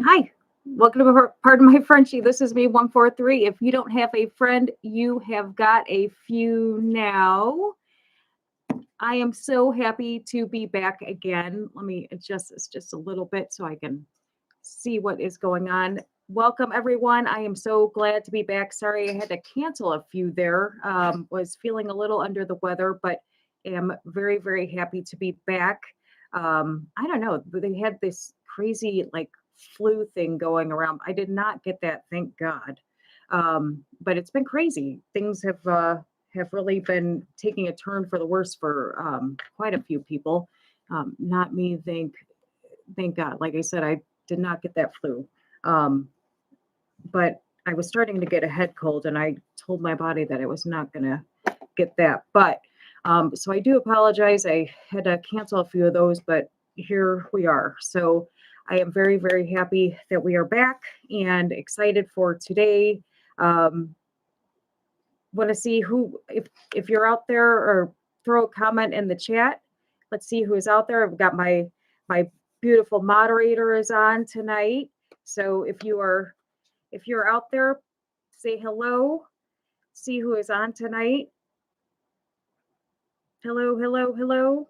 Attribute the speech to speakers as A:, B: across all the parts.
A: Hi, welcome to Pardon My Frenchie. This is me, 143. If you don't have a friend, you have got a few now. I am so happy to be back again. Let me adjust this just a little bit so I can see what is going on. Welcome, everyone. I am so glad to be back. Sorry, I had to cancel a few there. Was feeling a little under the weather, but am very, very happy to be back. I don't know. They had this crazy flu thing going around. I did not get that, thank God. But it's been crazy. Things have really been taking a turn for the worse for quite a few people. Not me, thank God. Like I said, I did not get that flu. Um, but I was starting to get a head cold, and I told my body that I was not going to get that. But so I do apologize. I had to cancel a few of those, but here we are. So I am very, very happy that we are back and excited for today. Want to see who, if you're out there, or throw a comment in the chat. Let's see who is out there. I've got my beautiful moderator is on tonight. So if you're out there, say hello. See who is on tonight. Hello, hello, hello.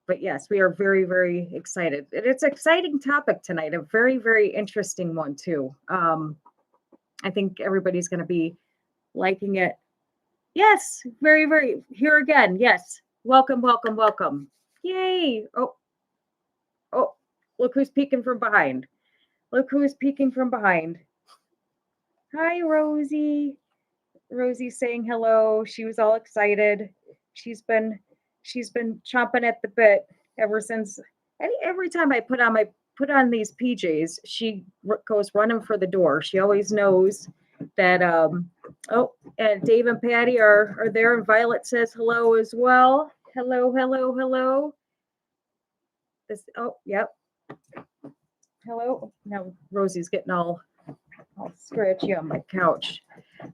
A: But yes, we are very, very excited. It's an exciting topic tonight, a very, very interesting one too. I think everybody's going to be liking it. Yes, very, very. Here again. Yes. Welcome, welcome, welcome. Yay. Oh, look who's peeking from behind. Look who is peeking from behind. Hi, Rosie. Rosie's saying hello. She was all excited. She's been chomping at the bit ever since. Every time I put on these PJs, she goes running for the door. She always knows that. Oh, and Dave and Patty are there, and Violet says hello as well. Hello, hello, hello. Yep. Hello. Now Rosie's getting all scratchy on my couch.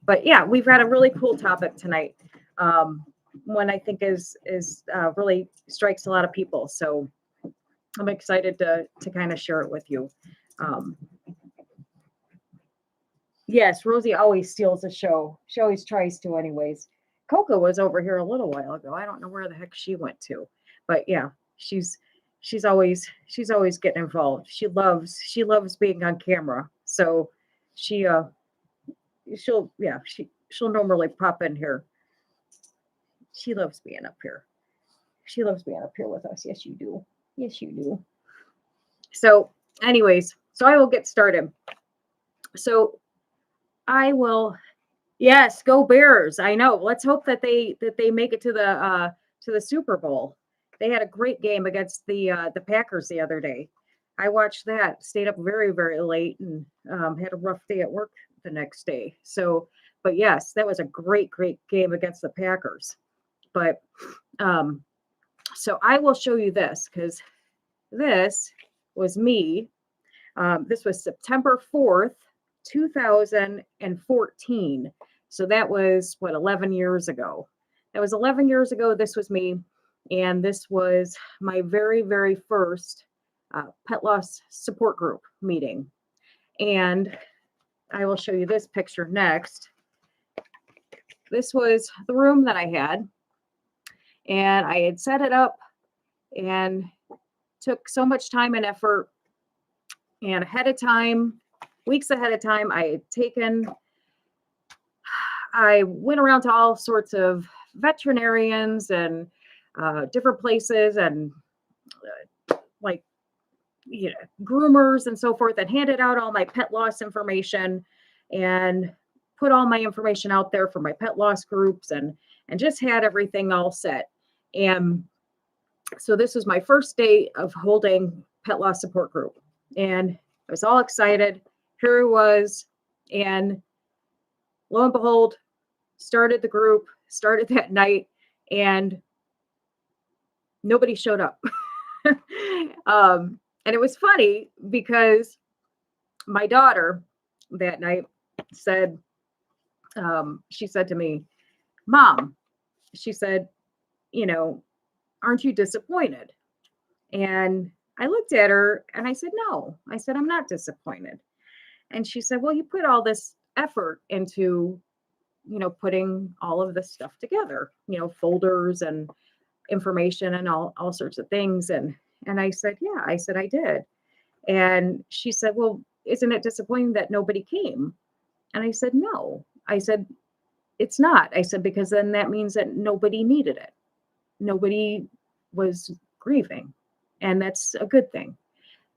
A: But yeah, we've got a really cool topic tonight. One I think is really strikes a lot of people. So I'm excited to kind of share it with you. Yes, Rosie always steals the show. She always tries to, anyways. Coco was over here a little while ago. I don't know where the heck she went to, but yeah, she's always getting involved. She loves being on camera. So she'll normally pop in here. She loves being up here. She loves being up here with us. Yes, you do. Yes, you do. So, anyways, so I will get started. So I will. Yes, go Bears. I know. Let's hope that they make it to the Super Bowl. They had a great game against the Packers the other day. I watched that. Stayed up very, very late, and had a rough day at work the next day. So, but yes, that was a great, great game against the Packers. But so I will show you this, because this was me. This was September 4th, 2014. So that was 11 years ago. That was 11 years ago. This was me. And this was my very, very first pet loss support group meeting. And I will show you this picture next. This was the room that I had. And I had set it up and took so much time and effort. And weeks ahead of time, I went around to all sorts of veterinarians and different places, and groomers and so forth, and handed out all my pet loss information and put all my information out there for my pet loss groups, and just had everything all set. And so this was my first day of holding pet loss support group, and I was all excited. Here it was, and lo and behold, started that night, and nobody showed up. And it was funny because my daughter that night said, she said to me, "Mom," she said, aren't you disappointed? And I looked at her and I said, no. I said, I'm not disappointed. And she said, well, you put all this effort into, putting all of this stuff together, folders and information and all sorts of things. And I said, yeah, I said, I did. And she said, well, isn't it disappointing that nobody came? And I said, no. I said, it's not. I said, because then that means that nobody needed it. Nobody was grieving. And that's a good thing,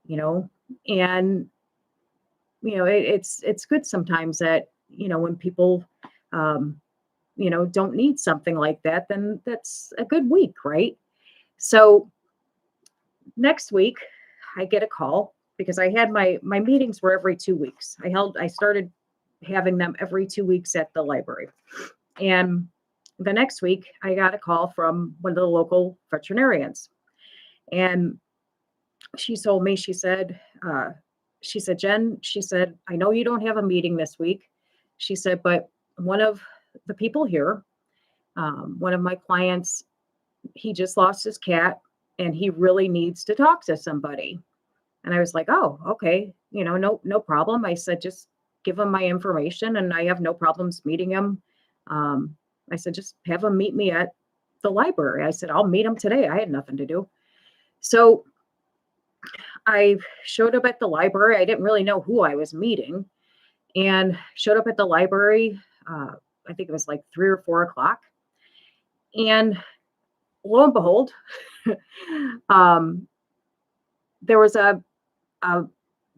A: you know. And it's good sometimes that when people don't need something like that, then that's a good week, right? So next week I get a call because I had my meetings were every 2 weeks. I started having them every 2 weeks at the library. And the next week I got a call from one of the local veterinarians. And she told me, she said, Jen, she said, I know you don't have a meeting this week. She said, but one of the people here, one of my clients, he just lost his cat and he really needs to talk to somebody. And I was like, oh, okay. No problem. I said, just give him my information and I have no problems meeting him. I said, just have him meet me at the library. I said, I'll meet him today. I had nothing to do. So I showed up at the library. I didn't really know who I was meeting and showed up at the library. I think it was like 3 or 4 o'clock. And lo and behold, there was a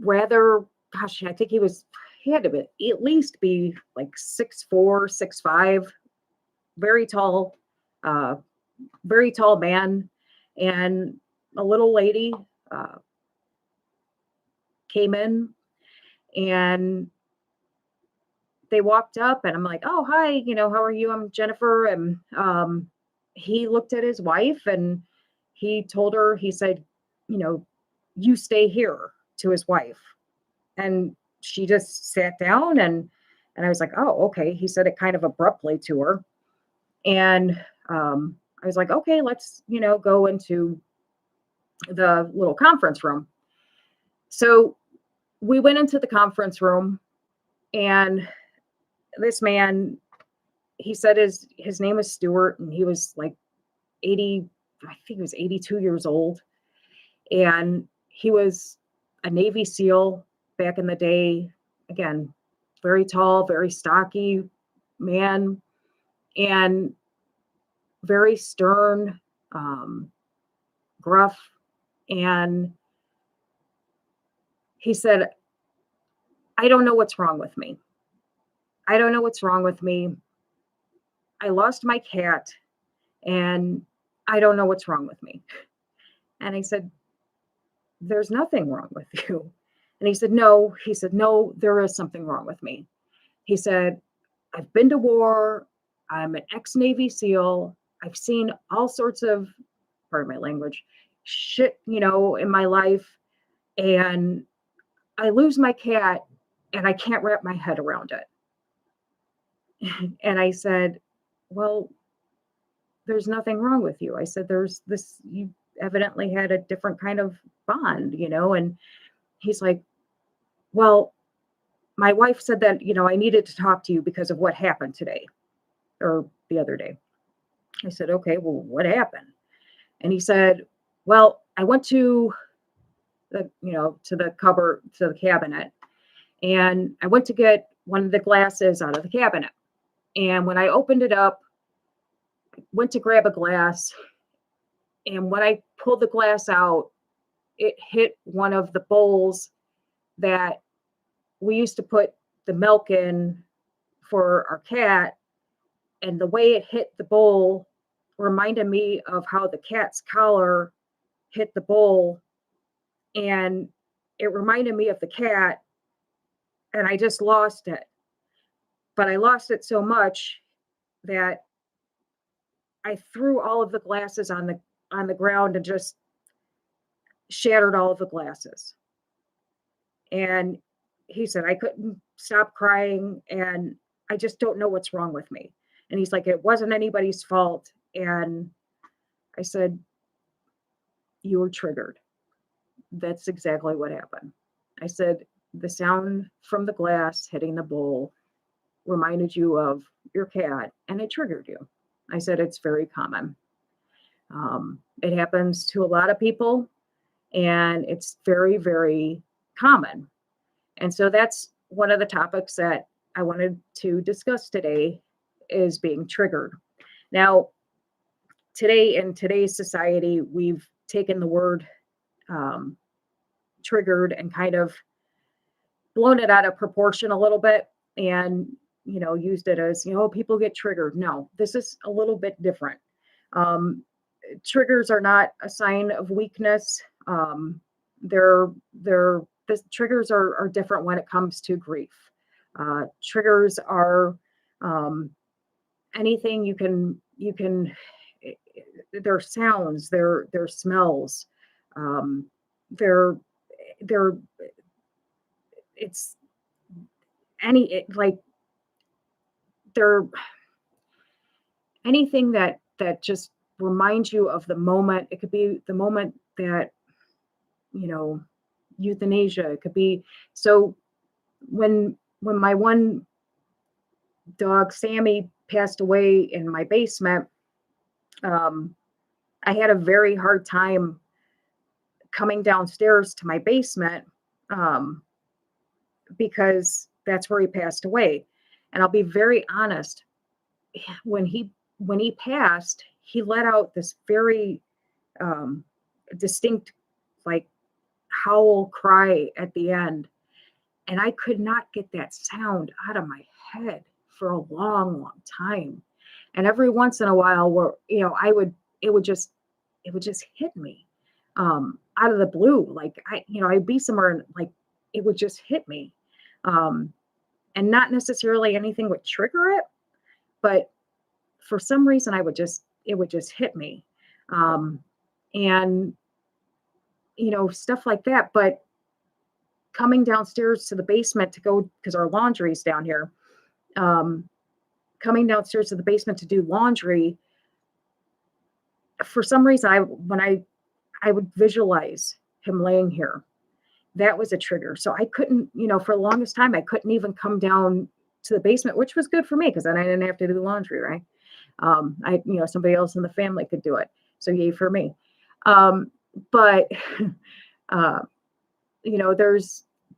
A: rather, gosh, I think he had to be, at least be like 6'4", 6'5", very tall man. And a little lady came in and they walked up and I'm like, oh, hi, how are you? I'm Jennifer. And he looked at his wife and he told her, he said, you stay here, to his wife. And she just sat down and I was like, oh, okay. He said it kind of abruptly to her. And I was like, okay, let's, go into the little conference room. So we went into the conference room and this man, he said his name was Stuart and he was like 80, I think he was 82 years old. And he was a Navy SEAL back in the day. Again, very tall, very stocky man and very stern, gruff. And he said, I don't know what's wrong with me. I don't know what's wrong with me. I lost my cat and I don't know what's wrong with me. And I said, there's nothing wrong with you. And he said, no, there is something wrong with me. He said, I've been to war. I'm an ex-Navy SEAL. I've seen all sorts of, pardon my language, shit, in my life. And I lose my cat and I can't wrap my head around it. And I said, well, there's nothing wrong with you. I said, there's this, you evidently had a different kind of bond, and he's like, well, my wife said that, I needed to talk to you because of what happened today or the other day. I said, okay, well, what happened? And he said, well, I went to the, to the cupboard, to the cabinet, and I went to get one of the glasses out of the cabinet. And when I opened it up, I went to grab a glass. And when I pulled the glass out, it hit one of the bowls that we used to put the milk in for our cat. And the way it hit the bowl reminded me of how the cat's collar hit the bowl. And it reminded me of the cat. And I just lost it. But I lost it so much that I threw all of the glasses on the ground and just shattered all of the glasses. And he said, I couldn't stop crying and I just don't know what's wrong with me. And he's like, it wasn't anybody's fault. And I said, you were triggered. That's exactly what happened. I said, the sound from the glass hitting the bowl reminded you of your cat and it triggered you. I said, it's very common. It happens to a lot of people and it's very, very common. And so that's one of the topics that I wanted to discuss today is being triggered. Now, today in today's society, we've taken the word triggered and kind of blown it out of proportion a little bit and, used it as, people get triggered. No, this is a little bit different. Triggers are not a sign of weakness. They're the triggers are different when it comes to grief. Triggers are anything you can their sounds, their smells, their it's like they're anything that just reminds you of the moment. It could be the moment that euthanasia. It could be so when my one dog Sammy passed away in my basement. I had a very hard time coming downstairs to my basement because that's where he passed away. And I'll be very honest, when he passed, he let out this very distinct, like, howl cry at the end. And I could not get that sound out of my head for a long, long time. And every once in a while, where it would just hit me out of the blue. Like I'd be somewhere and like it would just hit me, and not necessarily anything would trigger it, but for some reason it would just hit me, and stuff like that. But coming downstairs to the basement to go, because our laundry's down here, coming downstairs to the basement to do laundry, for some reason, when I would visualize him laying here, that was a trigger. So I couldn't, for the longest time, I couldn't even come down to the basement, which was good for me because then I didn't have to do the laundry, right? Somebody else in the family could do it. So yay for me. But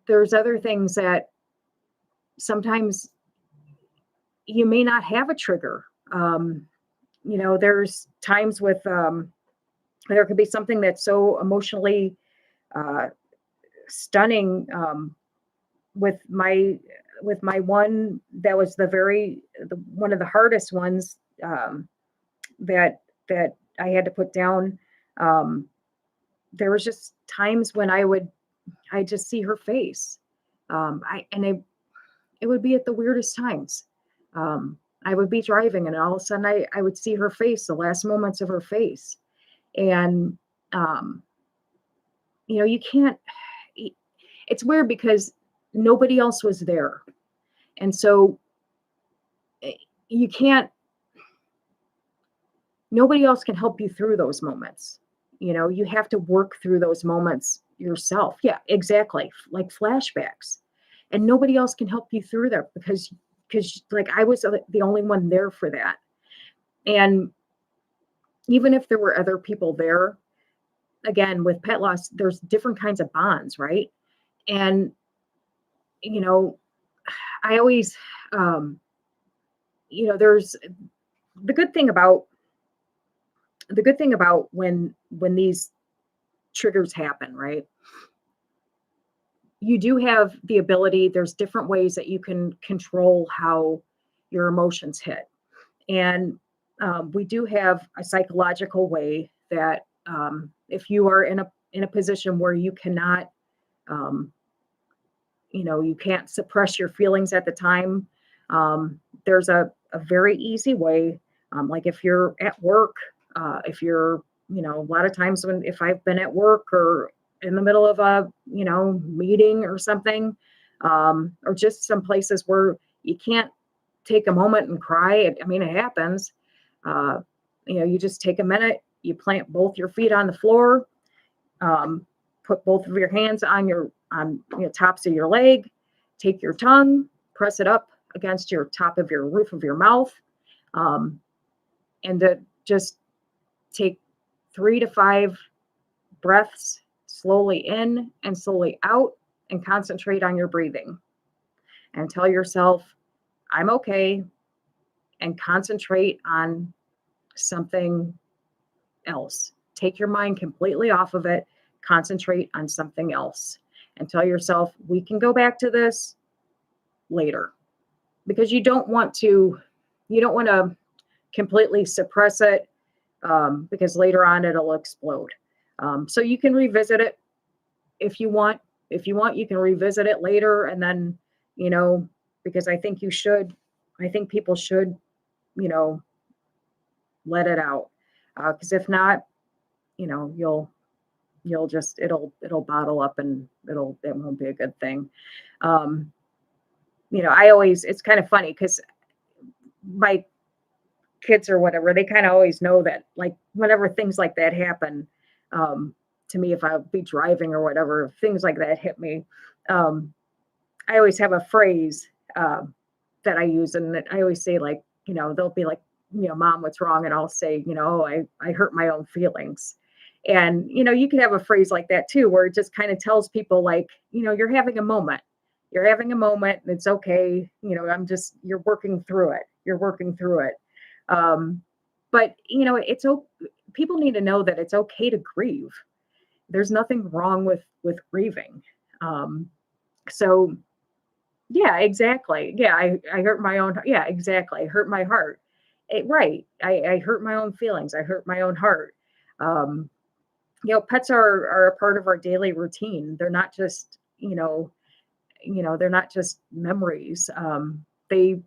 A: there's other things that sometimes you may not have a trigger. There's times with there could be something that's so emotionally stunning, with my one that was one of the hardest ones, that I had to put down. There was just times when I just see her face, it would be at the weirdest times. I would be driving and all of a sudden I would see her face, the last moments of her face. And, you can't, it's weird because nobody else was there. And so nobody else can help you through those moments. You have to work through those moments yourself. Yeah, exactly. Like flashbacks. And nobody else can help you through that because like I was the only one there for that. And even if there were other people there, again, with pet loss, there's different kinds of bonds, right? And, I always, there's the good thing about when these triggers happen, right? You do have the ability, there's different ways that you can control how your emotions hit. And we do have a psychological way that if you are in a position where you cannot, you can't suppress your feelings at the time, there's a very easy way. Like if you're at work, if you're, a lot of times if I've been at work or in the middle of a, meeting or something, or just some places where you can't take a moment and cry. It happens. You just take a minute, you plant both your feet on the floor, Put both of your hands on your tops of your leg. Take your tongue, press it up against your top of your roof of your mouth, and just take 3 to 5 breaths slowly in and slowly out, and concentrate on your breathing. And tell yourself, I'm okay, and concentrate on something else. Take your mind completely off of it, concentrate on something else, and tell yourself, we can go back to this later. Because you don't want to completely suppress it, because later on it'll explode. So you can revisit it if you want. If you want, you can revisit it later, and then, because I think people should, let it out. Because if not, you'll just, it'll bottle up, and it won't be a good thing. It's kind of funny because my kids or whatever, they kind of always know that, like, whenever things like that happen, to me, if I'll be driving or whatever, if things like that hit me, I always have a phrase that I use, and that I always say, like, they'll be like, Mom, what's wrong? And I'll say, oh, I hurt my own feelings. And, you can have a phrase like that too, where it just kind of tells people, like, you're having a moment. You're having a moment, and it's okay. You're working through it. You're working through it. But, people need to know that it's okay to grieve. There's nothing wrong with grieving. So yeah, exactly. Yeah, I hurt my own. Yeah, exactly. I hurt my heart. Right. I hurt my own feelings. I hurt my own heart. Pets are a part of our daily routine. They're not just, they're not just memories. They,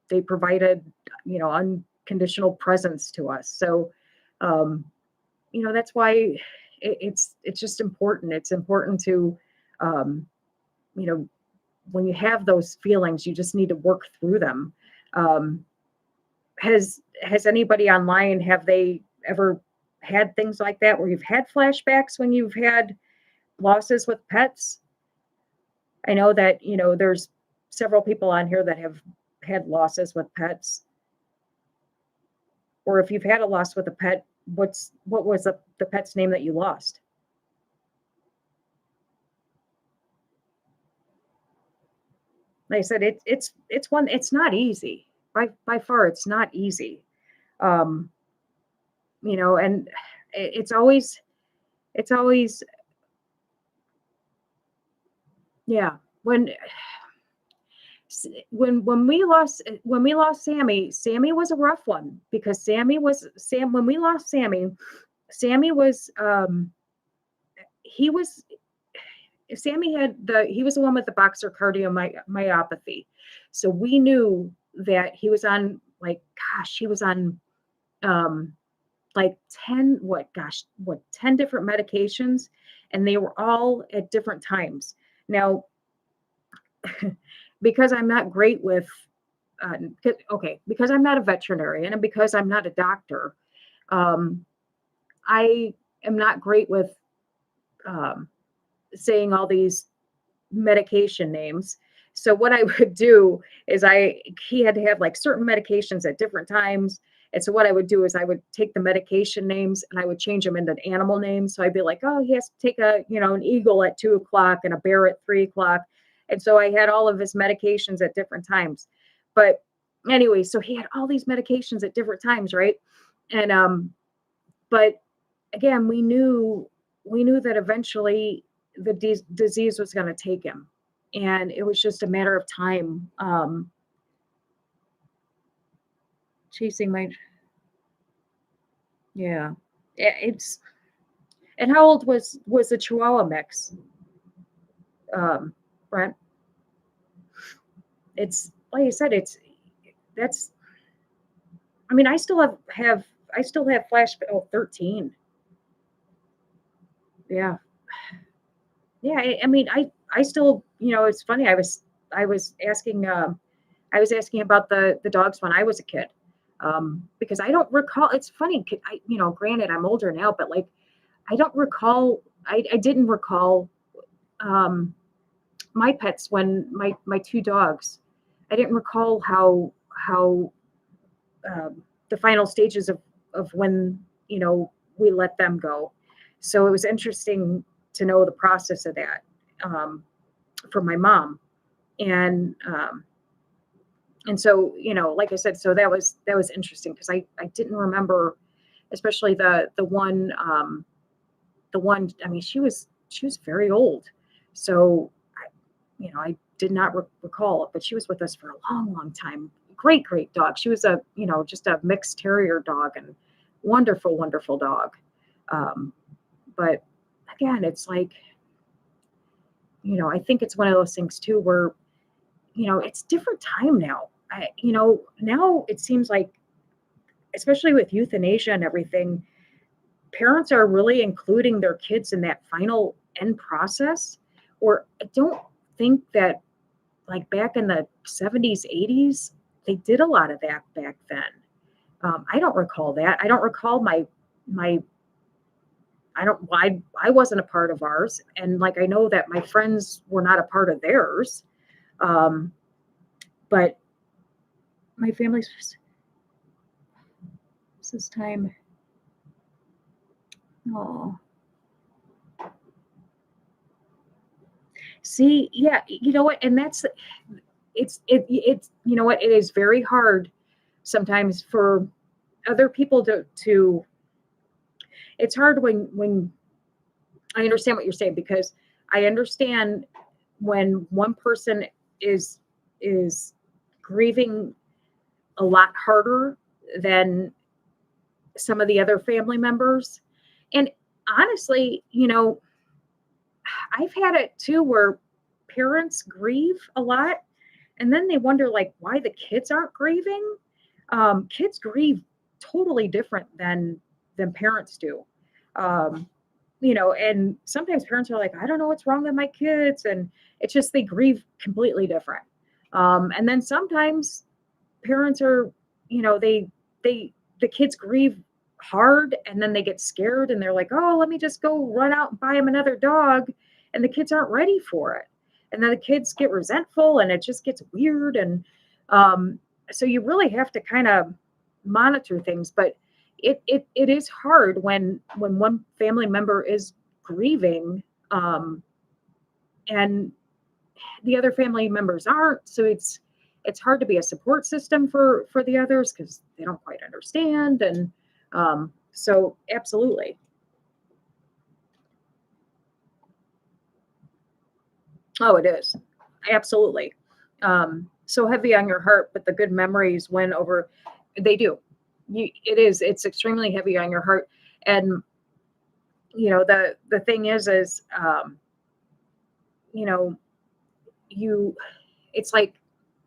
A: they provided, unconditional presence to us. So, that's why it's just important. It's important to, when you have those feelings, you just need to work through them. Has anybody online, have they ever had things like that where you've had flashbacks when you've had losses with pets? I know that, there's several people on here that have had losses with pets. Or if you've had a loss with a pet, what was the pet's name that you lost? Like I said, it's not easy. By far, it's not easy. And it's always, yeah. When we lost Sammy was a rough one, because when we lost Sammy was, he was he was the one with the boxer cardiomyopathy. So we knew that he was on, like, he was on, like 10 different medications, and they were all at different times. Now, because I'm not great with, because I'm not a veterinarian, and because I'm not a doctor, I am not great with saying all these medication names. So what I would do is he had to have, like, certain medications at different times. And so what I would do is I would take the medication names and I would change them into animal names. So I'd be like, oh, he has to take an eagle at 2:00 and a bear at 3:00. And so I had all of his medications at different times. But anyway, so he had all these medications at different times, right? And but again, we knew that eventually the disease was going to take him, and it was just a matter of time. Chasing my, yeah, it's. And how old was the Chihuahua mix, Brent? It's like I said, that's. I mean, I still have flash. Oh, 13. Yeah. Yeah. I mean, I still, it's funny. I was asking about the dogs when I was a kid, because I don't recall. It's funny. Granted, I'm older now, but, like, I don't recall, I didn't recall my pets when my two dogs. I didn't recall how the final stages of when, we let them go. So it was interesting to know the process of that um, from my mom. And so, like I said, so that was interesting because I didn't remember, especially the one. I mean, she was very old, so I did not recall it, but she was with us for a long, long time. Great, great dog. She was just a mixed terrier dog and wonderful, wonderful dog. But again, it's like, I think it's one of those things too where, it's different time now. Now it seems like, especially with euthanasia and everything, parents are really including their kids in that final end process. Or I don't think that, like back in the 70s, 80s, they did a lot of that back then. I don't recall that. I don't recall my I don't I wasn't a part of ours, and like I know that my friends were not a part of theirs. Um, but my family's this time. Oh, see, yeah, you know what? And it's you know what? It is very hard sometimes for other people to. It's hard when I understand what you're saying, because I understand when one person is grieving a lot harder than some of the other family members. And honestly, I've had it too where parents grieve a lot and then they wonder like why the kids aren't grieving. Kids grieve totally different than parents do. Um, and sometimes parents are like, I don't know what's wrong with my kids. And it's just they grieve completely different. And then sometimes parents are, the kids grieve hard and then they get scared and they're like, oh, let me just go run out and buy him another dog. And the kids aren't ready for it. And then the kids get resentful and it just gets weird. And um, so you really have to kind of monitor things. But it is hard when one family member is grieving and the other family members aren't. So it's hard to be a support system for the others because they don't quite understand. And so absolutely. Oh, it is. Absolutely. So heavy on your heart, but the good memories win over. They do. It is. It's extremely heavy on your heart. And the thing is you know, you it's like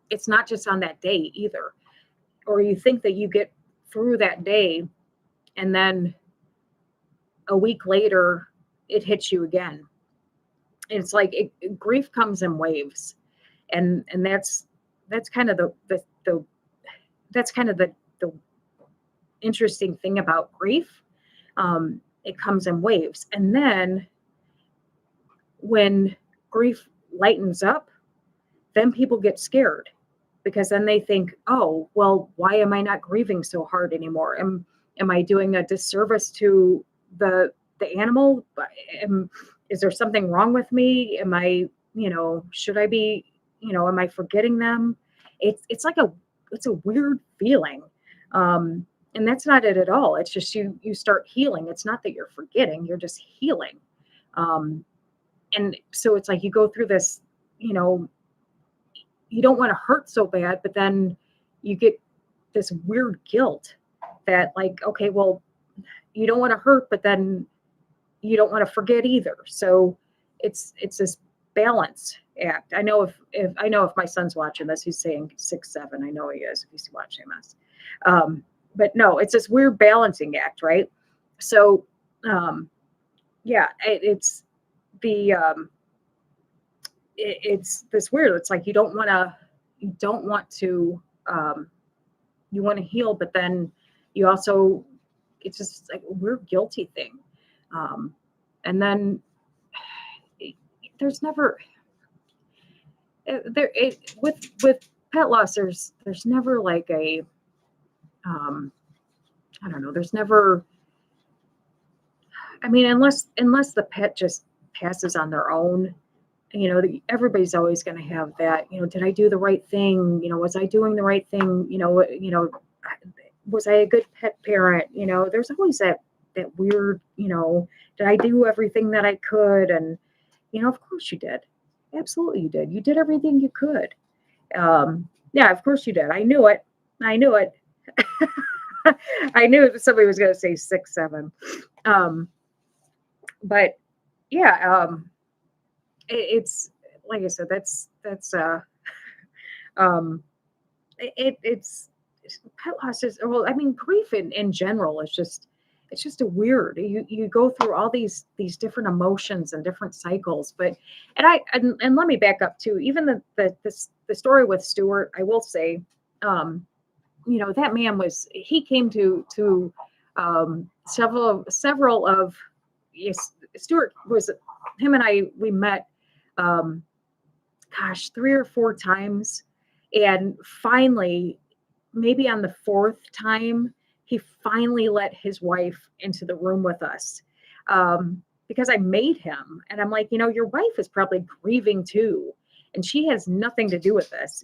A: it's not just on that day either. Or you think that you get through that day and then a week later it hits you again. It's like grief comes in waves, and that's kind of the that's kind of the interesting thing about grief. It comes in waves, and then when grief lightens up, then people get scared because then they think, oh, well, why am I not grieving so hard anymore? Am I doing a disservice to the animal? Is there something wrong with me? Am I, should I be, am I forgetting them? It's a weird feeling. And that's not it at all. It's just you start healing. It's not that you're forgetting, you're just healing. Um, and so it's like you go through this, you don't want to hurt so bad, but then you get this weird guilt that like, okay, well, you don't want to hurt, but then you don't want to forget either. So it's this balance act. I know if my son's watching this, he's saying 6, 7. I know he is if he's watching this. But no, it's this weird balancing act, right? So yeah, it's the it's this weird. It's like you don't want to you want to heal, but then you also it's just like a weird guilty thing. And then there's never with pet loss. There's never like a I don't know. There's never. I mean, unless the pet just passes on their own, everybody's always going to have that. Did I do the right thing? Was I doing the right thing? Was I a good pet parent? There's always that weird. Did I do everything that I could? And of course you did. Absolutely, you did. You did everything you could. Yeah, of course you did. I knew it. I knew it. I knew somebody was going to say 6, 7. But yeah, it's like I said, that's it's pet loss is, well, I mean, grief in general is just, it's just a weird, you go through all these different emotions and different cycles. But and let me back up too. Even the story with Stuart, I will say, that man he came to several of, yes, Stuart was, him and I, we met, 3 or 4 times. And finally, maybe on the 4th time, he finally let his wife into the room with us. Because I made him, and I'm like, your wife is probably grieving too. And she has nothing to do with this,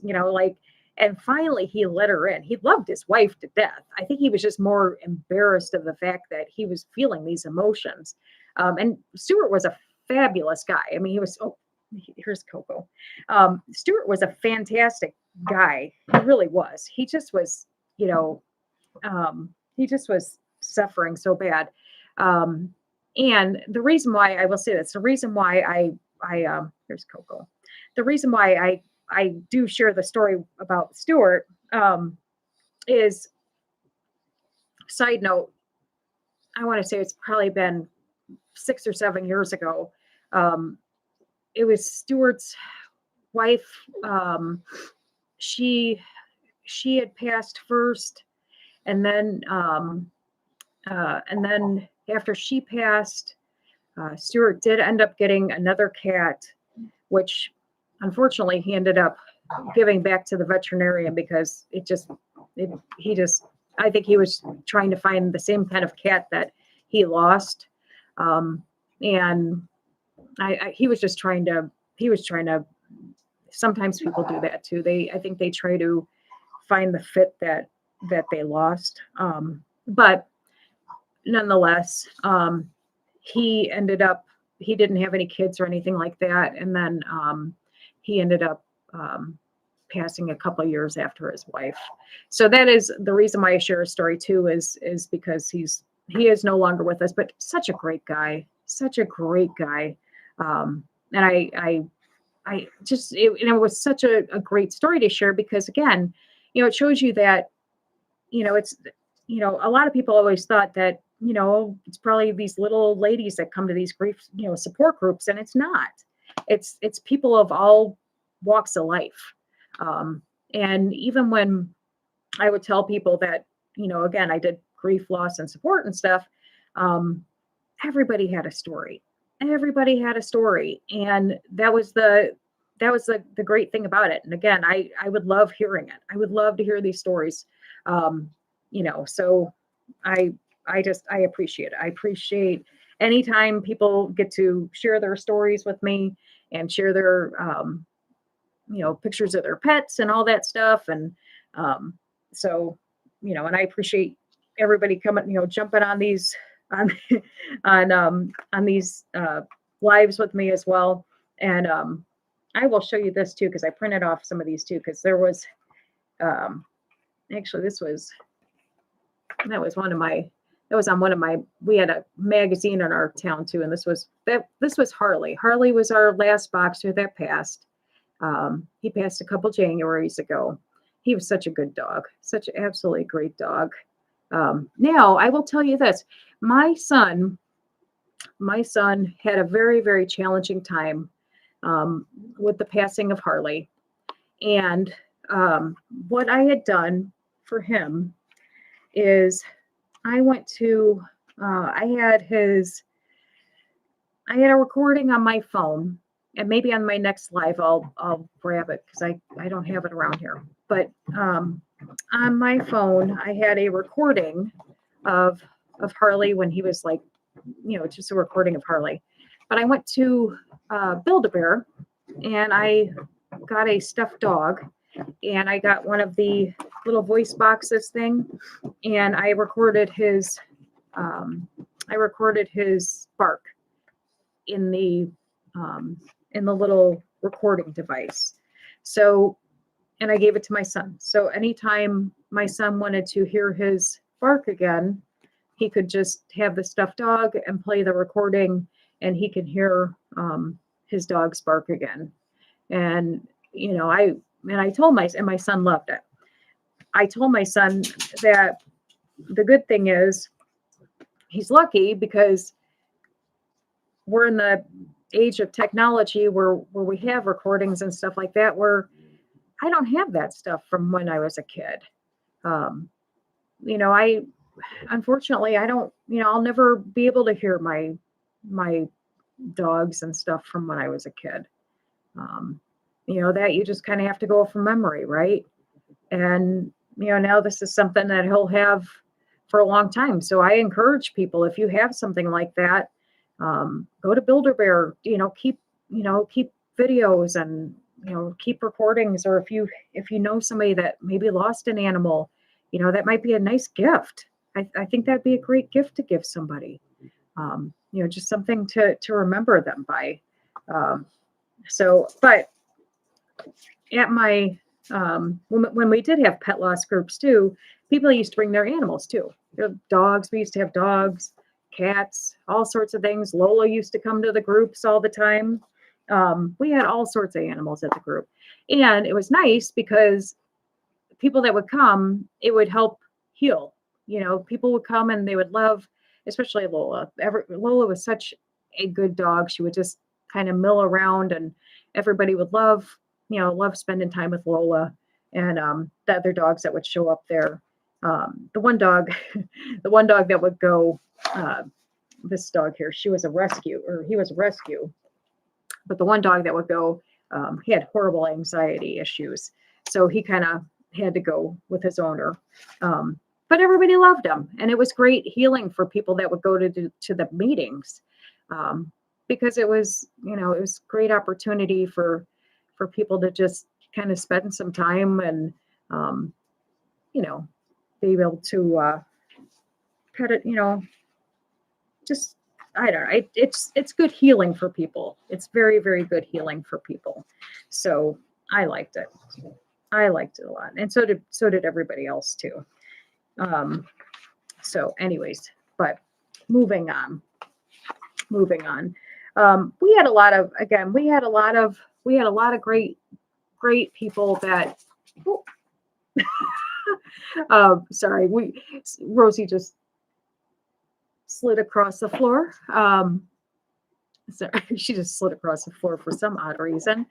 A: and finally he let her in. He loved his wife to death. I think he was just more embarrassed of the fact that he was feeling these emotions. And Stuart was a fabulous guy. I mean, he was, here's Coco. Stuart was a fantastic guy. He really was. He just was, he just was suffering so bad. And the reason why, I will say this, the reason why here's Coco. The reason why I do share the story about Stuart, is, side note, I want to say it's probably been 6 or 7 years ago. It was Stuart's wife. She had passed first, and then after she passed, Stuart did end up getting another cat, which unfortunately he ended up giving back to the veterinarian because I think he was trying to find the same kind of cat that he lost. And he was trying to, sometimes people do that too. I think they try to find the fit that they lost. But nonetheless, he didn't have any kids or anything like that. And then, he ended up, passing a couple of years after his wife. So that is the reason why I share a story too, is because he is no longer with us, but such a great guy. And I just, it was such a great story to share because, again, it shows you that, it's, a lot of people always thought that, it's probably these little ladies that come to these grief, support groups, and it's not. It's people of all walks of life. And even when I would tell people that, again, I did grief, loss, and support and stuff, everybody had a story. Everybody had a story. And that was the great thing about it. And again, I would love hearing it. I would love to hear these stories. So I appreciate it. I appreciate anytime people get to share their stories with me and share their, pictures of their pets and all that stuff. And, so, and I appreciate everybody coming, jumping on these, on these, lives with me as well. And, I will show you this too, because I printed off some of these too, because there was, actually that was on one of my, we had a magazine in our town too. And this was Harley. Harley was our last boxer that passed. He passed a couple Januaries ago. He was such a good dog, such an absolutely great dog. Now I will tell you this, my son had a very, very challenging time, with the passing of Harley. And, what I had done for him is I went to, I had his I had a recording on my phone, and maybe on my next live I'll grab it because I don't have it around here. But on my phone I had a recording of Harley when he was like, just a recording of Harley. But I went to Build-A-Bear and I got a stuffed dog, and I got one of the little voice boxes thing, and I recorded his bark in the little recording device. So, and I gave it to my son. So anytime my son wanted to hear his bark again, he could just have the stuffed dog and play the recording, and he can hear his dog's bark again. And I told my son loved it. I told my son that the good thing is he's lucky because we're in the age of technology where we have recordings and stuff like that, where I don't have that stuff from when I was a kid. I unfortunately I don't, I'll never be able to hear my dogs and stuff from when I was a kid. That you just kind of have to go from memory, right? And now this is something that he'll have for a long time. So I encourage people, if you have something like that, go to Build-A-Bear, keep videos and, keep recordings. Or if you know somebody that maybe lost an animal, that might be a nice gift. I think that'd be a great gift to give somebody, just something to remember them by. But at my, when we did have pet loss groups too, people used to bring their animals too. Dogs, we used to have dogs, cats, all sorts of things. Lola used to come to the groups all the time. We had all sorts of animals at the group. And it was nice because people that would come, it would help heal. People would come and they would love, especially Lola. Lola was such a good dog. She would just kind of mill around, and everybody would love spending time with Lola. And the other dogs that would show up there. The one dog that would go, this dog here, he was a rescue. But the one dog that would go, he had horrible anxiety issues. So he kind of had to go with his owner. But everybody loved him. And it was great healing for people that would go to the meetings. Because it was great opportunity for people to just kind of spend some time and, be able to pet it, just, I don't know. It's good healing for people. It's very, very good healing for people. So I liked it. I liked it a lot. And so did everybody else too. So anyways, but moving on. We had a lot of great people that, sorry, Rosie just slid across the floor. Sorry, she just slid across the floor for some odd reason.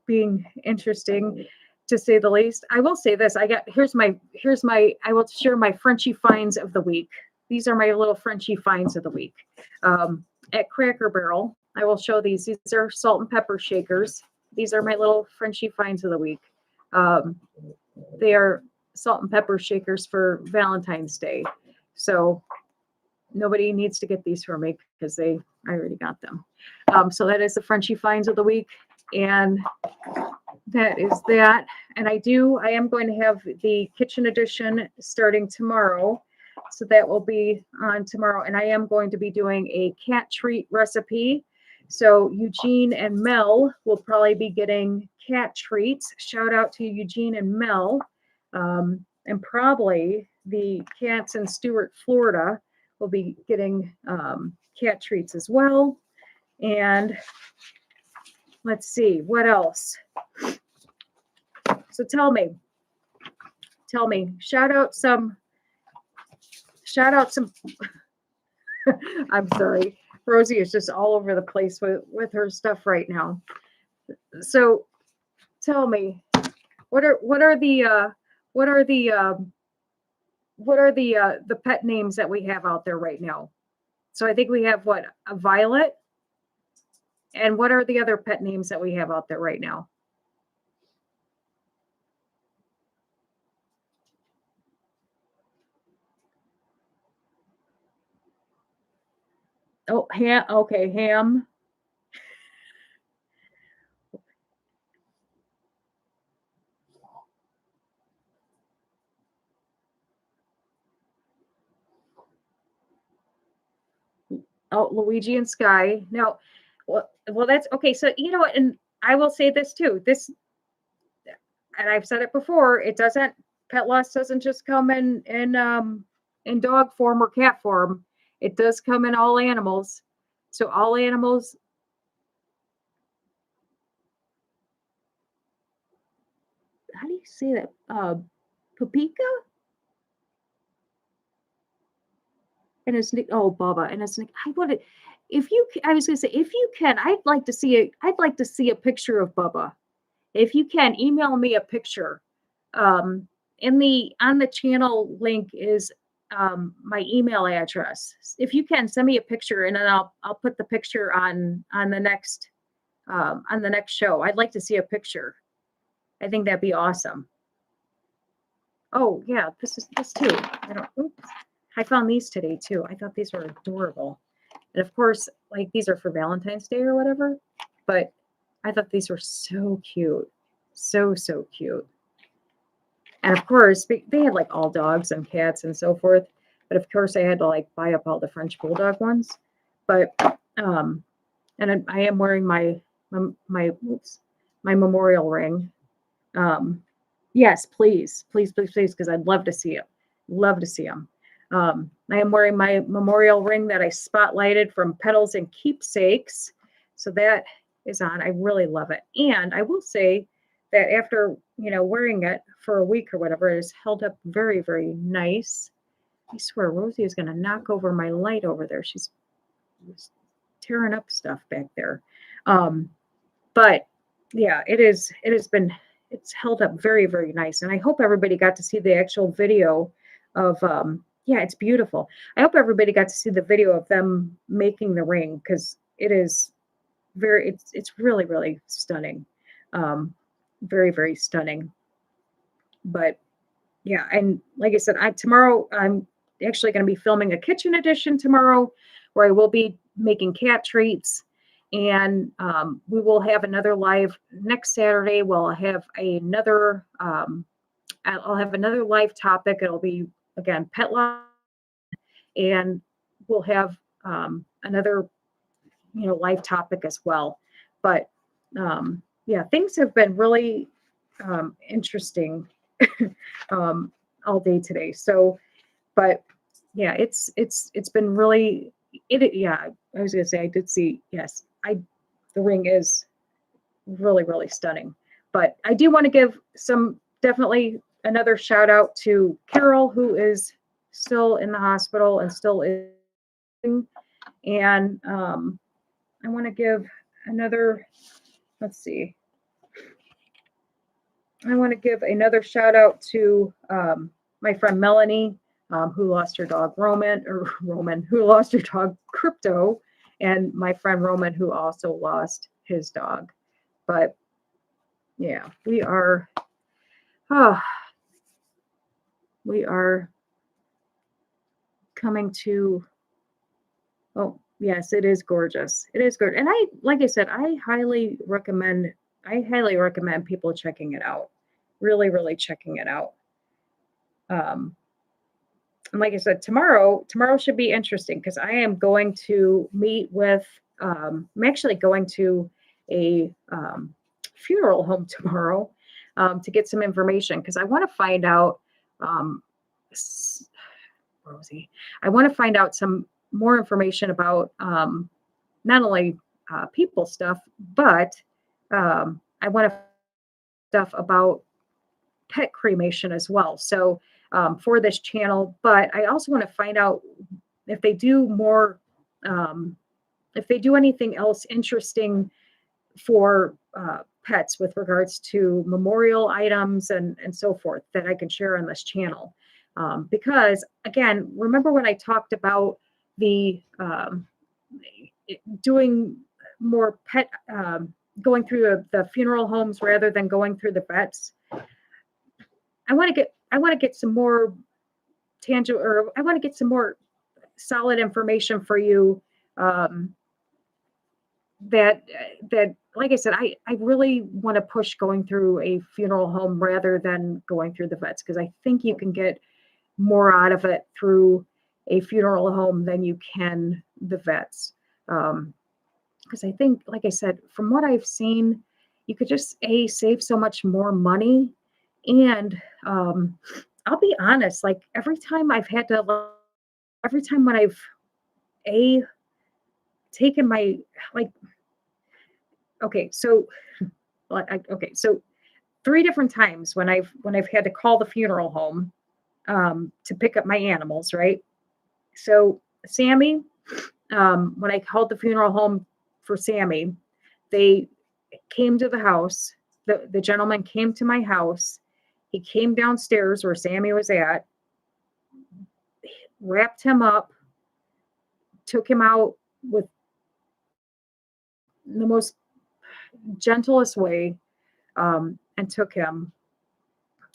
A: Being interesting to say the least. I will say this. I will share my Frenchie finds of the week. These are my little Frenchie finds of the week. At Cracker Barrel, I will show these. These are salt and pepper shakers. These are my little Frenchie finds of the week. They are salt and pepper shakers for Valentine's Day. So nobody needs to get these for me because I already got them. So that is the Frenchie finds of the week. And that is that. And I am going to have the kitchen edition starting tomorrow. So that will be on tomorrow. And I am going to be doing a cat treat recipe. So Eugene and Mel will probably be getting cat treats. Shout out to Eugene and Mel. And probably the cats in Stuart, Florida will be getting cat treats as well. And let's see, what else? So tell me, shout out some, I'm sorry. Rosie is just all over the place with her stuff right now. So tell me, what are the pet names that we have out there right now? So I think we have a Violet, And what are the other pet names that we have out there right now? Oh, Ham. Okay, Ham. Oh, Luigi and Sky. Now, well, that's okay. So you know what? And I will say this too. This, and I've said it before. It doesn't. Pet loss doesn't just come in dog form or cat form. It does come in all animals. So all animals. How do you say that? Papika and a snake. Oh, Bubba and a snake. I want to. If you, I was going to say, if you can, I'd like to see a. I'd like to see a picture of Bubba. If you can, email me a picture. Um, in the on the channel link is my email address. If you can, send me a picture, and then I'll put the picture on the next show. I'd like to see a picture. I think that'd be awesome. Oh yeah, this is this too. I don't. Oops. I found these today too. I thought these were adorable. And of course, like these are for Valentine's Day or whatever, but I thought these were so cute. So, so cute. And of course, they had like all dogs and cats and so forth. But of course, I had to like buy up all the French bulldog ones. But and I am wearing my oops, my memorial ring. Um, yes, please, please, please, please, because I'd love to see it. Love to see them. I am wearing my memorial ring that I spotlighted from Petals and Keepsakes. So that is on. I really love it. And I will say that after, wearing it for a week or whatever, it has held up very, very nice. I swear Rosie is going to knock over my light over there. She's tearing up stuff back there. But yeah, it's held up very, very nice. And I hope everybody got to see the actual video of, yeah, it's beautiful. I hope everybody got to see the video of them making the ring because it's really, really stunning. Very, very stunning. But yeah, and like I said, tomorrow I'm actually going to be filming a kitchen edition tomorrow where I will be making cat treats. And we will have another live next Saturday. I'll have another live topic. It'll be again pet loss, and we'll have another live topic as well. But yeah, things have been really interesting all day today. So, but yeah, it's been really yeah. I was gonna say I did see yes. The ring is really, really stunning. But I do want to give definitely another shout out to Carol, who is still in the hospital and still is. And I want to give another, let's see, I want to give another shout out to my friend Melanie, who lost her dog who lost her dog Crypto, and my friend Roman, who also lost his dog. But yeah, oh, we are coming to, oh, yes, it is gorgeous. It is good. And like I said, I highly recommend people checking it out. Really, really checking it out. Um, and like I said, tomorrow should be interesting because I am going to meet with, I'm actually going to a funeral home tomorrow to get some information because I want to find out, Rosie, I want to find out some more information about not only people stuff, but I want to stuff about pet cremation as well. So for this channel, but I also want to find out if they do more, if they do anything else interesting for pets with regards to memorial items and so forth that I can share on this channel. Because again, remember when I talked about the doing more pet, going through the funeral homes rather than going through the vets. I want to get some more tangible, or I want to get some more solid information for you. Um, that like I said, I really want to push going through a funeral home rather than going through the vets, because I think you can get more out of it through a funeral home than you can the vets. Because I think, like I said, from what I've seen, you could just save so much more money. And I'll be honest, like every time when I've a taken my, like, okay, so okay, so three different times when I've had to call the funeral home to pick up my animals, right? So Sammy, when I called the funeral home for Sammy, they came to the house. The gentleman came to my house. He came downstairs where Sammy was at, wrapped him up, took him out with the most gentlest way, and took him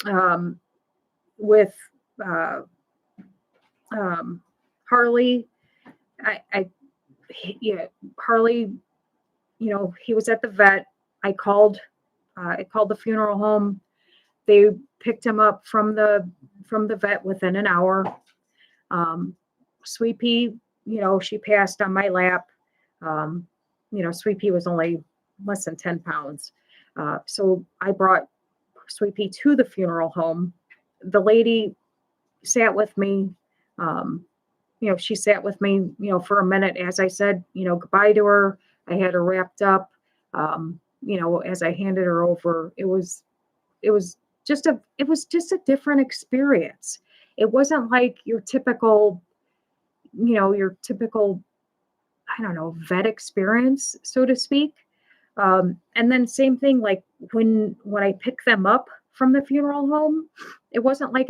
A: um, with uh, Harley. I yeah, Harley. You know, he was at the vet. I called. I called the funeral home. They picked him up from the vet within an hour. Sweet Pea, you know, she passed on my lap. Um, you know, Sweet Pea was only less than 10 pounds. So I brought Sweet Pea to the funeral home. The lady sat with me. Um, you know, she sat with me, you know, for a minute as I said, you know, goodbye to her. I had her wrapped up. You know, as I handed her over, it was it was just a different experience. It wasn't like your typical, you know, your typical, I don't know, vet experience, so to speak. And then same thing, like when I picked them up from the funeral home, it wasn't like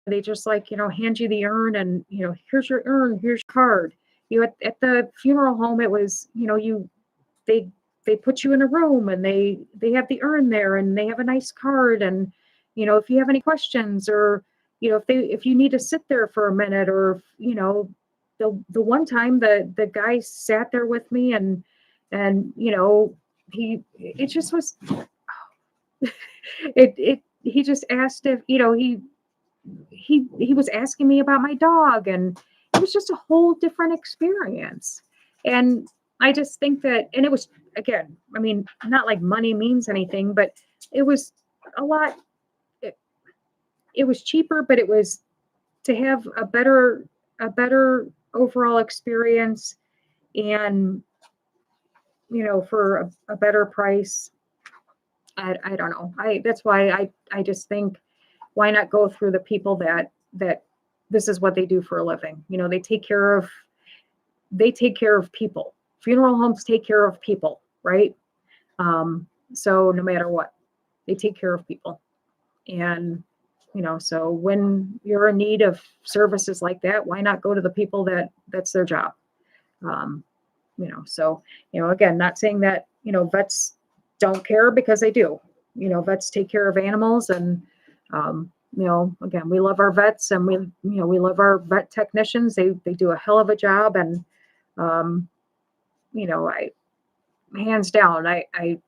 A: they just, like, you know, hand you the urn and, you know, here's your urn, here's your card. You at the funeral home, it was, you know, they they put you in a room and they have the urn there and they have a nice card, and, you know, if you have any questions, or, you know, if you need to sit there for a minute, or, you know, the one time the guy sat there with me, and, you know, it just was, he just asked if, you know, he was asking me about my dog, and it was just a whole different experience. And I just think that, and it was, again, I mean, not like money means anything, but it was a lot, it, it was cheaper, but it was to have a better overall experience, and, you know, for a better price. I don't know. That's why I just think, why not go through the people that this is what they do for a living. You know, they take care of people. Funeral homes take care of people, right? So no matter what, they take care of people. And, you know, so when you're in need of services like that, why not go to the people that's their job? Um, you know, so, you know, again, not saying that, you know, vets don't care, because they do. You know, vets take care of animals, and, you know, again, we love our vets, and we love our vet technicians. They do a hell of a job. And, um, you know, hands down, I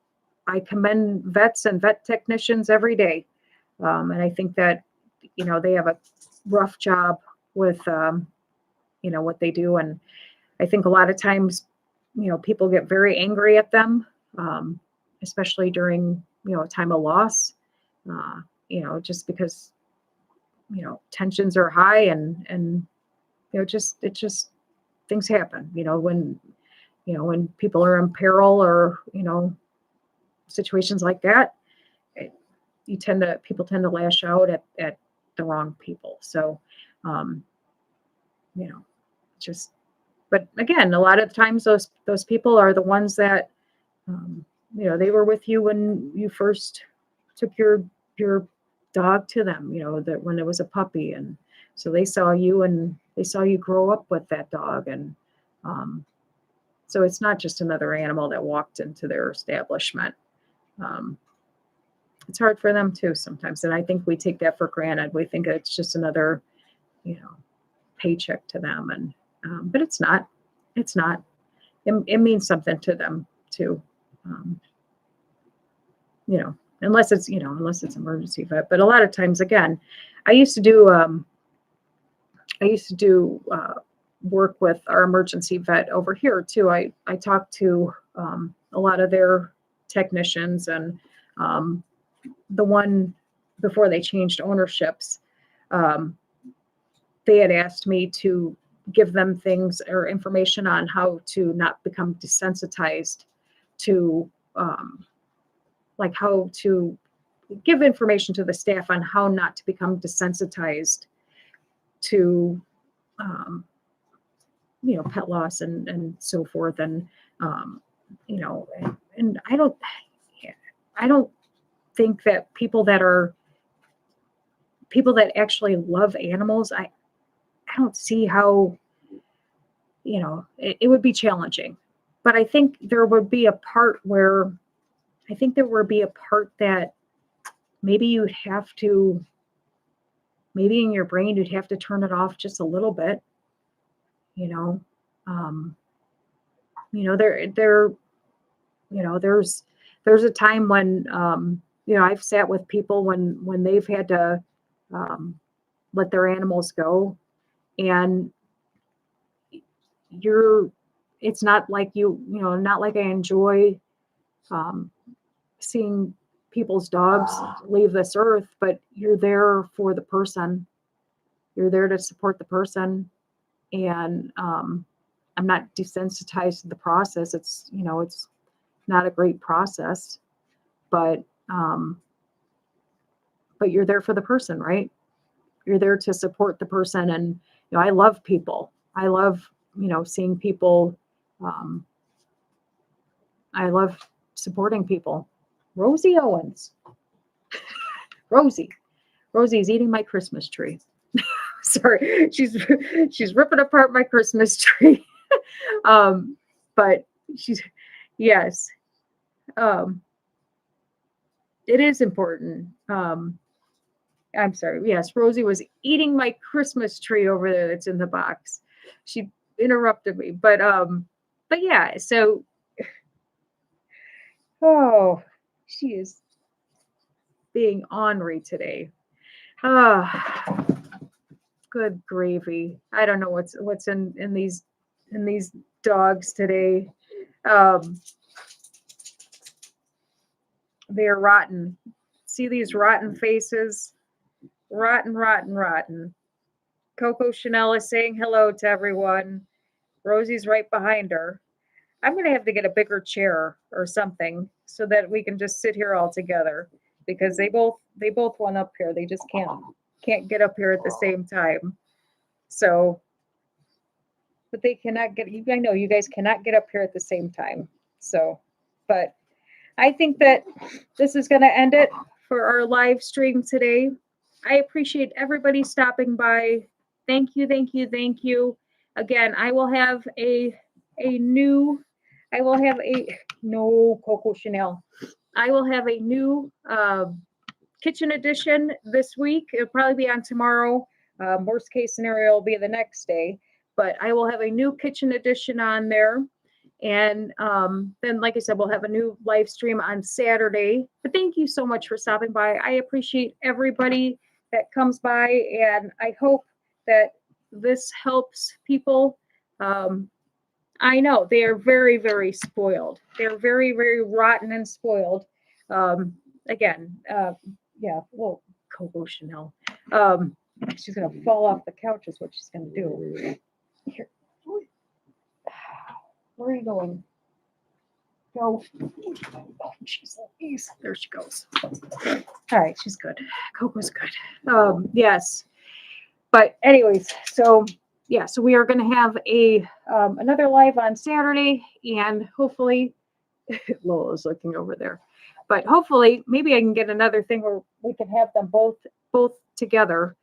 A: commend vets and vet technicians every day. And I think that, you know, they have a rough job with, you know, what they do. And I think a lot of times, you know, people get very angry at them, especially during, you know, a time of loss, you know, just because, you know, tensions are high, and, you know, it just, things happen, you know, when people are in peril, or, you know, situations like that, it, people tend to lash out at the wrong people. So, um, you know, just, but again, a lot of times those people are the ones that, um, you know, they were with you when you first took your dog to them, you know, that when it was a puppy. And so they saw you, and they saw you grow up with that dog. And, So it's not just another animal that walked into their establishment. It's hard for them too sometimes. And I think we take that for granted. We think it's just another, paycheck to them. And, but it's not. It's not. It means something to them too. Unless it's emergency vet. But a lot of times, again, I used to do work with our emergency vet over here too. I talked to a lot of their technicians, and the one before they changed ownerships, they had asked me to give them things or information on how to not become desensitized to, like how to give information to the staff on how not to become desensitized to, pet loss and so forth. And, and I don't think that people that actually love animals, I don't see how, it would be challenging. But I think there would be a part that maybe you'd have to, maybe in your brain, you'd have to turn it off just a little bit, there's a time when, I've sat with people when they've had to let their animals go, and it's not like not like I enjoy seeing people's dogs leave this earth, but you're there for the person. You're there to support the person. And I'm not desensitized to the process. It's not a great process, but you're there for the person, right? You're there to support the person. And, I love people. I love, seeing people. I love supporting people. Rosie Owens. Rosie's eating my Christmas tree. Sorry, she's ripping apart my Christmas tree. But yes. It is important. I'm sorry. Yes, Rosie was eating my Christmas tree over there that's in the box. She interrupted me. But yeah, so she is being ornery today. Good gravy. I don't know what's in these dogs today. They're rotten. See these rotten faces? Rotten. Coco Chanel is saying hello to everyone. Rosie's right behind her. I'm going to have to get a bigger chair or something so that we can just sit here all together, because they both want up here. They just can't get up here at the same time. So, but they cannot get, I know you guys cannot get up here at the same time. So, but I think that this is going to end it for our live stream today. I appreciate everybody stopping by. Thank you. Again, I will have no Coco Chanel. I will have a new kitchen edition this week. It'll probably be on tomorrow. Worst case scenario will be the next day, but I will have a new kitchen edition on there. And then, like I said, we'll have a new live stream on Saturday. But thank you so much for stopping by. I appreciate everybody that comes by, and I hope that this helps people. I know they are very, very spoiled. They're very, very rotten and spoiled. Again, well, Coco Chanel. She's going to fall off the couch is what she's going to do. Here. Where are you going? Go. Oh, jeez Louise. There she goes. All right, she's good. Coco's good. Yes. But anyways, so we are going to have another live on Saturday, and hopefully Lola's looking over there. But hopefully maybe I can get another thing where we can have them both together.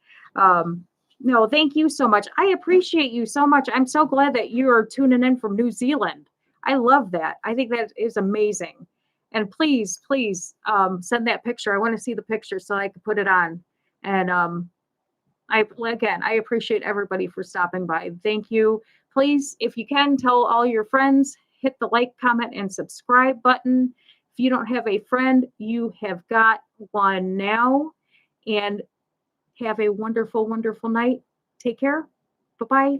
A: No, thank you so much. I appreciate you so much. I'm so glad that you are tuning in from New Zealand. I love that. I think that is amazing. And please, please send that picture. I want to see the picture so I can put it on. And I appreciate everybody for stopping by. Thank you. Please, if you can, tell all your friends, hit the like, comment, and subscribe button. If you don't have a friend, you have got one now. And have a wonderful, wonderful night. Take care. Bye-bye.